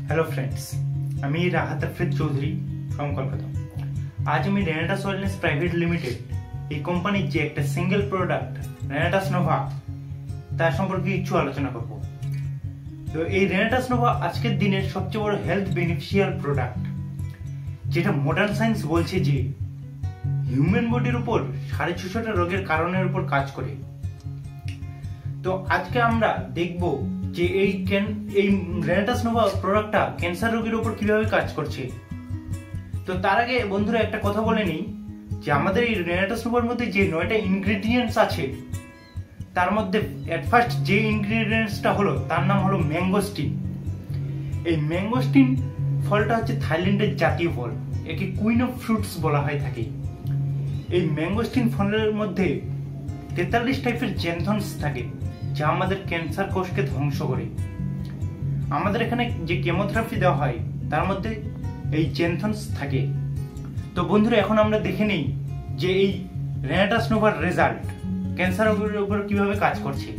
Hello friends, আমি Rahat Afrid Chowdhury from Kolkata. আজ আমি রেনাটাস ওয়েলনেস প্রাইভেট লিমিটেড এই কোম্পানির যে একটা সিঙ্গেল প্রোডাক্ট রেনাটাস নোভা তার সম্পর্কে কিছু আলোচনা করব। তো এই রেনাটাস নোভা আজকের দিনের সবচেয়ে বড় হেলথ বেনিফিশিয়াল প্রোডাক্ট, যেটা মডার্ন সায়েন্স বলছে যে হিউম্যান বডির উপর 650টা রোগের কারণের উপর কাজ করে। তো আজকে আমরা দেখব যে এই রেনাটাস নোভা প্রোডাক্টটা ক্যান্সার রোগীর উপর কিভাবে কাজ করছে। তো তার আগে বন্ধুরা একটা কথা বলে নিই যে আমাদের এই রেনাটাস নোভার মধ্যে যে 9টা ইনগ্রেডিয়েন্টস আছে তার মধ্যে এট ফার্স্ট যে ইনগ্রেডিয়েন্টসটা হলো তার নাম হলো ম্যাঙ্গোস্টিন। এই ম্যাঙ্গোস্টিন ফলটা হচ্ছে থাইল্যান্ডের জাতীয় ফল, একে কুইন অফ ফ্রুটস বলা হয় থাকে। এই ম্যাঙ্গোস্টিন ফলের মধ্যে 43 টাইপের জ্যানথনস থাকে যা আমাদের ক্যান্সার কোষকে ধ্বংস করে। আমাদের এখানে যে কেমোথেরাপি দেওয়া হয় তার মধ্যে এই জ্যানথনস থাকে। তো বন্ধুরা এখন আমরা দেখে নেই যে এই রেনাটাস নোভার রেজাল্ট ক্যান্সার রোগের উপর কিভাবে কাজ করছে।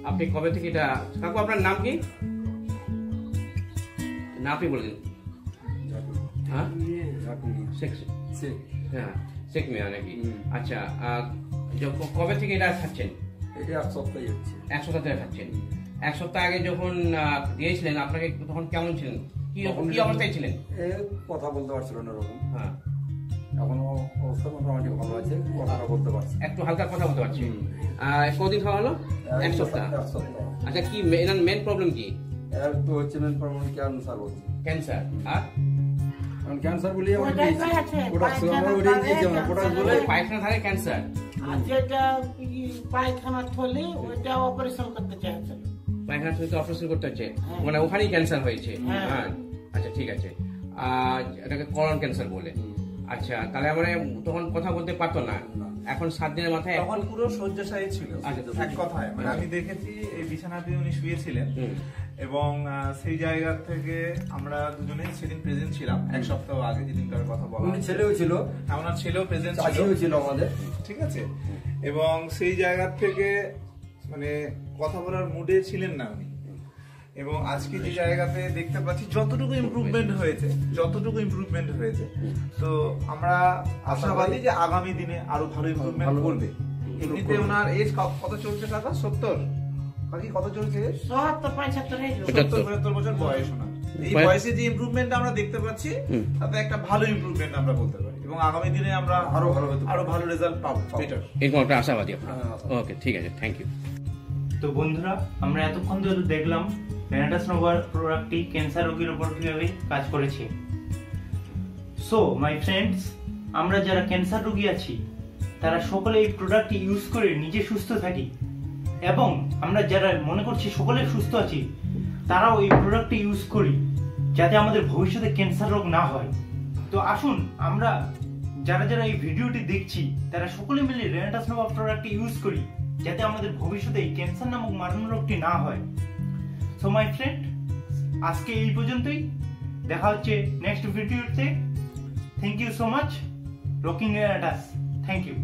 আপনি কবে থেকে এটা কাকু, আপনার নাম কি? না আপনি বলে দিন। হ্যাঁ শেখ মিয়া নাকি? আচ্ছা, কবে থেকে এটা খাচ্ছেন? এটা এক সপ্তাহ ধরে খাচ্ছেন। এক সপ্তাহ আগে যখন দিয়েছিলেন আপনাকে তখন কেমন ছিলেন, কি অবস্থায় ছিলেন? কথা বলতে পারছিল না এরকম। হ্যাঁ, এখনো অবস্থা মোটামুটি ভালো আছে, কথাটা বলতে পারছি, একটু হালকা কথা বলতে পারছি। কদিন খাওয়া হলো? এক সপ্তাহ। আচ্ছা, কি এনার মেন প্রবলেম কি? এর তো হচ্ছে মেন প্রবলেম ক্যান্সার হচ্ছে। ক্যান্সার আর ক্যান্সার বলি পায়খানা থাকে ক্যান্সার, যেটা পায়খানা থলে ওইটা অপারেশন করতে চাইছে। পায়খানা থলে অপারেশন করতে হচ্ছে, মানে ওখানেই ক্যান্সার হয়েছে। হ্যাঁ, আচ্ছা ঠিক আছে। এটাকে করন ক্যান্সার বলে। আচ্ছা, তাহলে আমরা তখন কথা বলতে পারতো না, এখন 7 দিনের মাথায় তখন পুরো শয্যাশায়ী ছিল। এক কথায় মানে আমি দেখেছি এই বিছানাতে উনি শুয়েছিলেন এবং সেই জায়গা থেকে আমরা দুজনেই সেদিন প্রেজেন্ট ছিলাম। এক সপ্তাহ আগে যেদিনকার কথা বলা, উনি ছেলেও ছিল, আমার ছেলেও প্রেজেন্ট ছিল আমাদের, ঠিক আছে। এবং সেই জায়গা থেকে মানে কথা বলার মুডে ছিলেন না উনি। এবং আজকে যে জায়গাতে দেখতে পাচ্ছি যতটুকু ইমপ্রুভমেন্ট হয়েছে, তো আমরা আশাবাদী যে আগামী দিনে আরো ভালো ইমপ্রুভমেন্ট করবে। এমনিতে ওনার এজ কত চলছে কাকা? 70 বাকি কত চলছে? 75 বছর বয়স ওনার। এই বয়সে যে ইমপ্রুভমেন্ট আমরা দেখতে পাচ্ছি তাতে একটা ভালো ইমপ্রুভমেন্ট আমরা বলতে পারি এবং আগামী দিনে আমরা আরো ভালো রেজাল্ট পাবো, বেটার, এরকম একটা আশাবাদী। ওকে, ঠিক আছে, থ্যাংক ইউ। তো বন্ধুরা আমরা এতক্ষণ ধরে দেখলাম রেনাটাস নোভার প্রোডাক্টটি ক্যান্সার রোগীর উপর কিভাবে কাজ করেছে। সো মাই ফ্রেন্ডস, আমরা যারা ক্যান্সার রোগী আছি তারা সকলে এই প্রোডাক্টটি ইউজ করে নিজে সুস্থ থাকি এবং আমরা যারা মনে করছি সকলে সুস্থ আছি তারাও এই প্রোডাক্টটি ইউজ করি যাতে আমাদের ভবিষ্যতে ক্যান্সার রোগ না হয়। তো আসুন আমরা যারা যারা এই ভিডিওটি দেখছি তারা সকলে মিলে রেনাটাস নোভা প্রোডাক্টটি ইউজ করি যাতে আমাদের ভবিষ্যতে এই ক্যান্সার নামক মারণ রোগটি না হয়। সো মাই ফ্রেন্ড, আজকে এই পর্যন্তই, দেখা হচ্ছে নেক্সট ভিডিওতে। Thank you so much, rocking Renatus. Thank you.